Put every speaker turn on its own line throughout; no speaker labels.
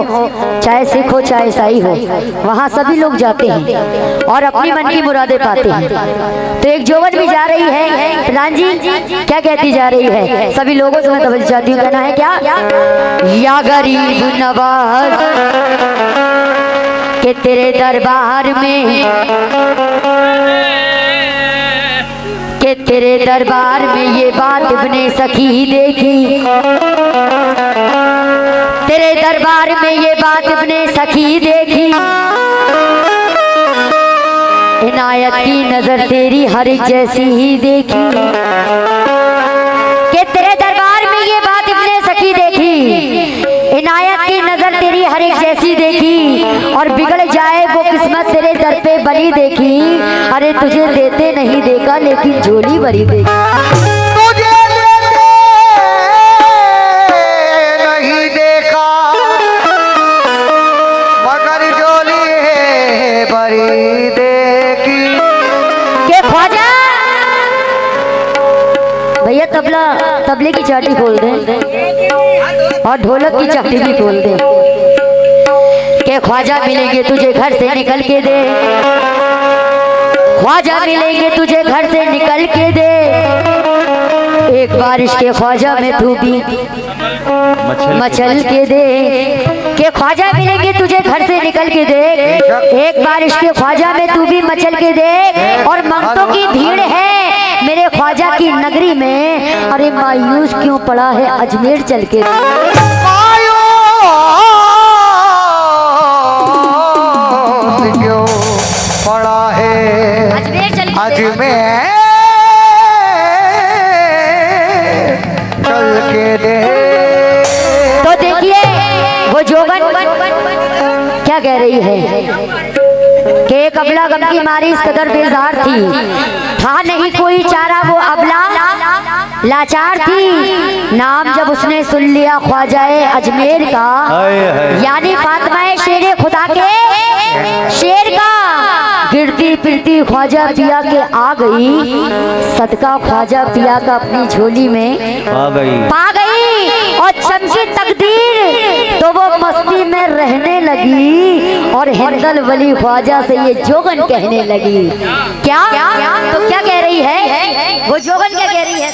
चाहे सिख हो चाहे ईसाई हो, वहाँ सभी लोग जाते हैं और अपनी मन की मुरादें पाते हैं। तो एक जोवन भी जा रही है, प्रधान जी क्या कहती जा रही है, सभी लोगों से मैं तवज्जो चाहती हूँ, कहना है क्या, या गरीब नवाज के तेरे दरबार में, के तेरे दरबार में ये बात इब्ने सखी देखी, तेरे दरबार में ये बात इब्ने सखी देखी, इनायत की नजर तेरी हर एक जैसी ही देखी, कि तेरे दरबार में ये बात इब्ने सखी देखी, इनायत की नजर तेरी हर एक जैसी देखी, और बिगड़ जाए वो किस्मत तेरे दर पे बनी देखी, अरे तुझे देते नहीं देखा लेकिन झोली भरी देखी,
तुझे देते नहीं देखा मगर झोली है भरी देखी।
के ख्वाजा भैया तबले की चाटी खोल दे और ढोलक की चाटी भी खोल दे, के ख्वाजा मिलेंगे तुझे घर से निकल के दे, ख्वाजा मिलेंगे तुझे घर से निकल के दे, एक बारिश के ख्वाजा में तू भी मचल के दे, के ख्वाजा मिलेंगे तुझे घर से निकल के दे, एक बारिश के ख्वाजा में तू भी मचल के दे, और मंगतों की भीड़ है मेरे ख्वाजा की नगरी में, अरे मायूस क्यों पड़ा है अजमेर चल के
क्यों पड़ा है
अजमेर चल
अजमेर चल के दे।
तो देखिए वो जोबन क्या कह रही है कि एक अबला गम की मारी इस कदर बेजार थी, था नहीं कोई चारा वो अबला लाचार थी, नाम जब उसने सुन लिया ख्वाजाए अजमेर का, यानी फातिमा शेरे खुदा के शेर का, गिरती फिरती ख्वाजा पिया के आ गई, सदका ख्वाजा पिया का अपनी झोली में पा गई, और चमकी तकदीर तो वो मस्ती में रहने लगी, और हिंदल वली ख्वाजा से ये जोगन कहने लगी, क्या तो क्या कह रही है वो जोगन, क्या कह रही है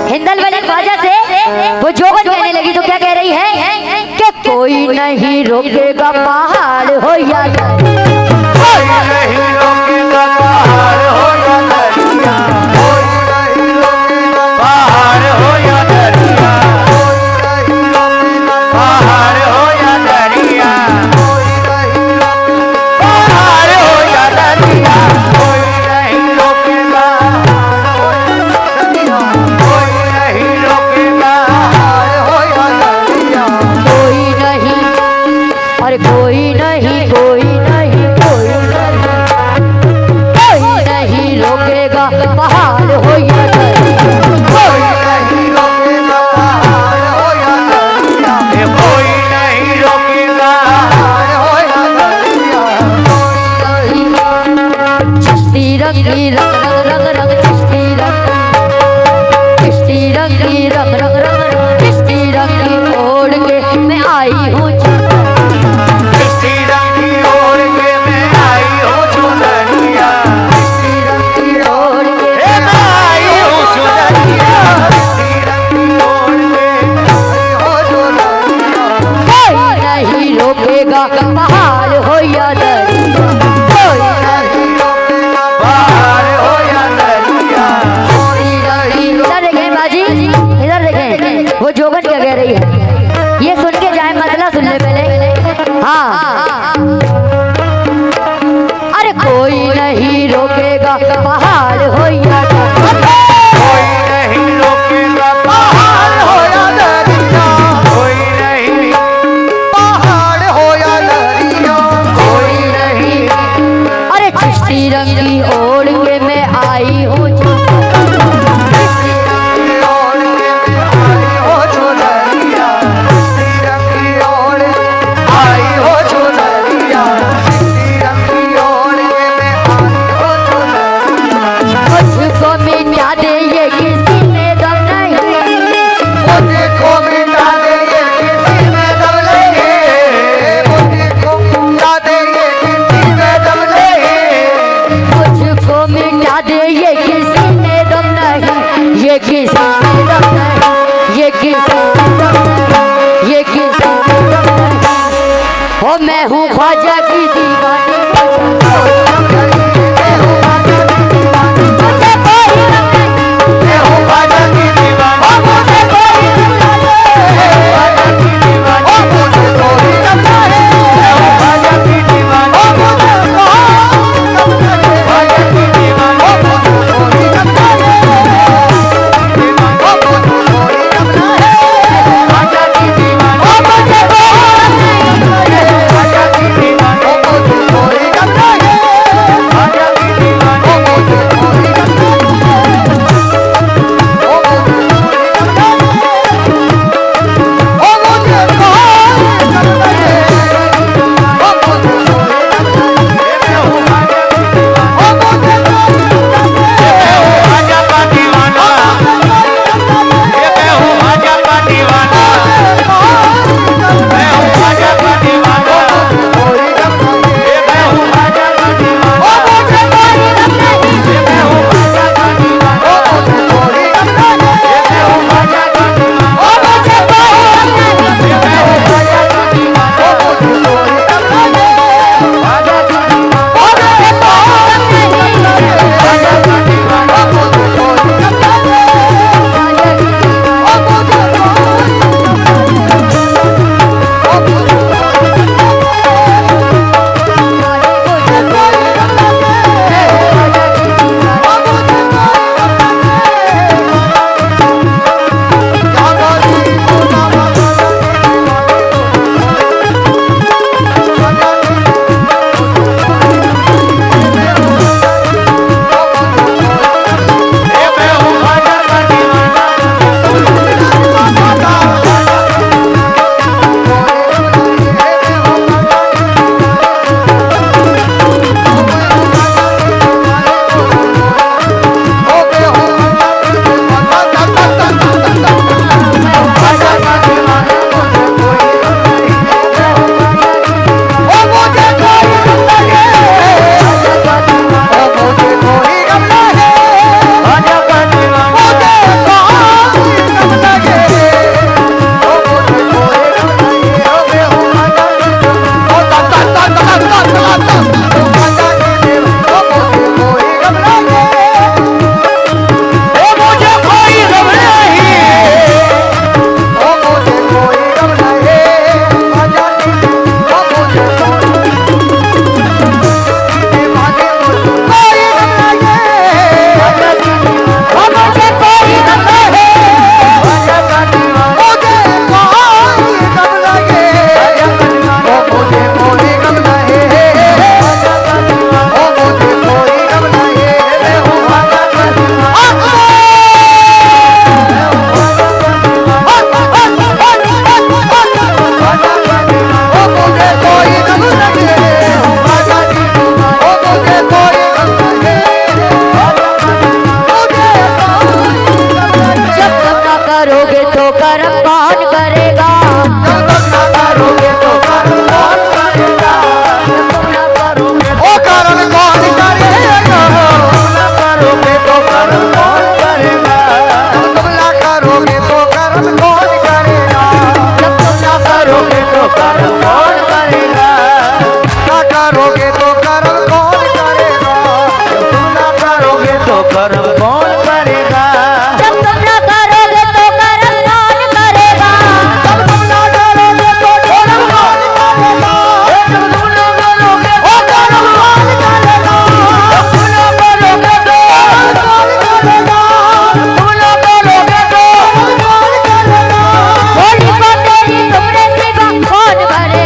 हिंदल वली ख्वाजा से वो जोगन कहने लगी, तो क्या कह रही है कि कोई नहीं रोकेगा पहाड़ हो या
कोई नहीं रोकेगा पहाड़ हो या दरिया, कोई नहीं रोकेगा पहाड़ हो या दरिया, कोई नहीं रोकेगा पहाड़ हो या दरिया, कोई नहीं रोकेगा पहाड़ हो या दरिया, कोई नहीं रोकेगा कोई नहीं रोकेगा पहाड़ हो या दरिया,
कोई नहीं, अरे कोई नहीं कोई नहीं कोई नहीं रोकेगा पहाड़ हो या दरिया,
कोई नहीं रोकेगा पहाड़ हो या दरिया, कोई नहीं रोकेगा पहाड़ हो या दरिया।
चिश्ती रंगी रंग रंग रंग रंग, चिश्ती रंगी रंग रंग रंग, चिश्ती रंगी ओढ़ के मैं आई हूँ,
चिश्ती रंगी ओढ़ के मैं आई हूँ चुनरिया, चिश्ती रंगी ओढ़ के मैं आई हूँ चुनरिया, चिश्ती रंगी ओढ़ के आई हूँ चुनरिया।
कोई नहीं रोकेगा पहाड़ हो या दरिया, कोई
नहीं रोकेगा पहाड़ हो या दरिया,
इधर देखें बाजी, इधर देखें वो जोगन क्या कह रही है, ये सुन के जाए मतलब सुन ले पहले, हाँ अरे कोई नहीं रोकेगा पहाड़ हो या दरिया,
कोई नहीं रोकेगा पहाड़ हो या दरिया, कोई नहीं पहाड़ हो या दरिया, कोई नहीं।
अरे चिश्ती रंगी ओढ़ के मैं आई हूँ,
चिश्ती रंगी ओढ़ के मैं आई हूँ चुनरिया, चिश्ती
हो मैं हूँ ख्वाजा की दीवानी मुझे कोई गम नहीं
मैं हूँ ख्वाजा की दीवानी
मुझे कोई गम नहीं
ख्वाजा की दीवानी मुझे कोई गम नहीं मैं हूँ ख्वाजा की दीवानी मुझे ख्वाजा की दीवानी मुझे कोई गम नहीं ख्वाजा की दीवानी
मुझे
ख्वाजा की दीवानी मुझे कोई गम नहीं ख्वाजा की दीवानी मुझे कोई गम ख्वाजा का दीवाना ये मैं हूँ ख्वाजा का दीवाना मैं हूँ ख्वाजा का दीवाना ये मैं हूँ ख्वाजा का दीवाना
मुझे कोई गम नहीं
ये मैं हूँ ख्वाजा का दीवाना ये मैं हूँ ख्वाजा का दीवाना
मुझे कोई गम नहीं
ये मैं हूँ ख्वाजा का दीवाना ख्वाजा का दीवाना
मुझे कोई गम नहीं
ख्वाजा का दीवाना ये मैं हूँ ख्वाजा का दीवाना ख्वाजा का दीवाना मुझे कोई गम नहीं मुझे कोई गम नहीं मुझे कोई गम नहीं ख्वाजा का दीवाना मुझे कोई गम नहीं मुझे कोई गम नहीं मैं हूँ ख्वाजा की ख्वाजा की दीवाना मुझे कोई गम नहीं मुझे कोई गम नहीं मुझे कोई गम नहीं ख्वाजा की मुझे दीवानी मुझे कोई गम नहीं ख्वाजा की
मुझे कोई गम नहीं
ख्वाजा का दीवाना मुझे कोई गम नहीं मुझे कोई गम नहीं ख्वाजा का दीवाना मुझे कोई गम नहीं मैं हूँ ख्वाजा का दीवाना मैं हूँ ख्वाजा का दीवाना ख्वाजा का दीवाना मुझे कोई गम नहीं ख्वाजा की दीवाना मुझे कोई गम नहीं ख्वाजा का दीवाना मुझे कोई गम नहीं
जब तुम ना करोगे तो कर्म कौन करेगा
जब तक ना करोगे तो कर्म कौन करेगा जब तक ना करोगे ओ कर्म कौन करेगा तुम ना करोगे तो कर्म कौन करेगा जब तुम ना करोगे तो कर्म कौन करेगा जब तुम ना करोगे तो कर्म कौन करेगा ना करोगे तो कर्म कौन करेगा जब तुम ना करोगे तो कर्म कौन करेगा
जब तुम ना करोगे तो कर्म कौन करेगा
जब तुम ना करोगे तो कर्म कौन करेगा जब तुम ना करोगे तो कर्म कौन करेगा जब तुम ना करोगे तो कर्म कौन करेगा तुम ना करोगे तो कर्म कौन करेगा
होली को तेरी तुमने सिवा कौन करेगा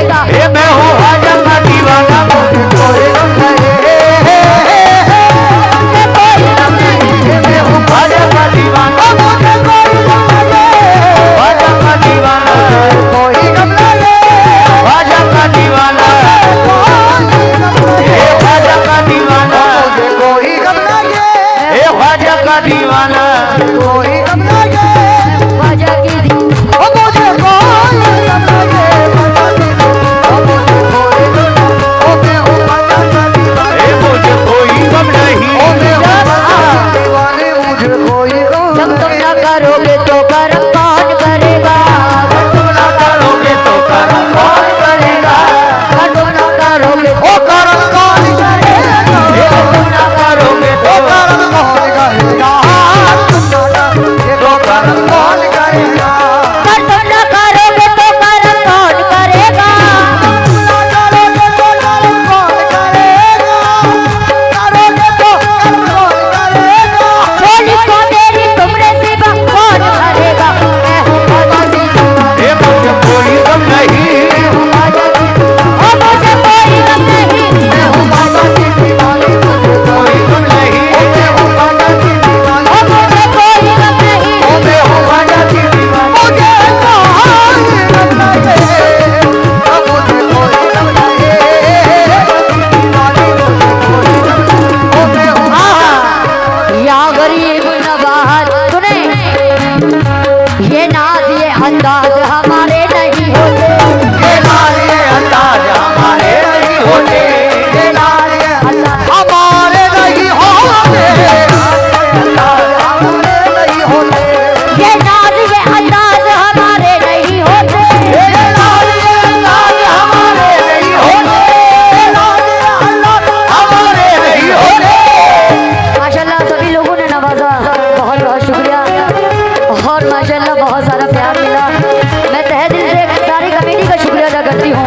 नाज ये अंदाज हमारे नहीं होते,
ये नाज ये अंदाज हमारे नहीं होते, ये नाज ये अंदाज हमारे नहीं होते,
ये नाज ये अंदाज हमारे नहीं होते,
ये नाज ये अंदाज हमारे नहीं होते, ये नाज ये अंदाज हमारे नहीं होते।
माशाल्लाह सभी लोगों ने नवाजा, बहुत बहुत शुक्रिया। और माशाल्लाह बहुत सारा प्यार मिला। मैं तहे दिल से सारी कमेटी का शुक्रिया अदा करती हूँ।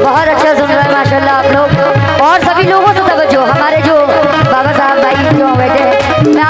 बहुत अच्छा सुन रहा है माशाल्लाह आप लोग, और सभी लोगों से तवज्जो। हमारे जो बाबा साहब भाई जो बैठे हैं, मैं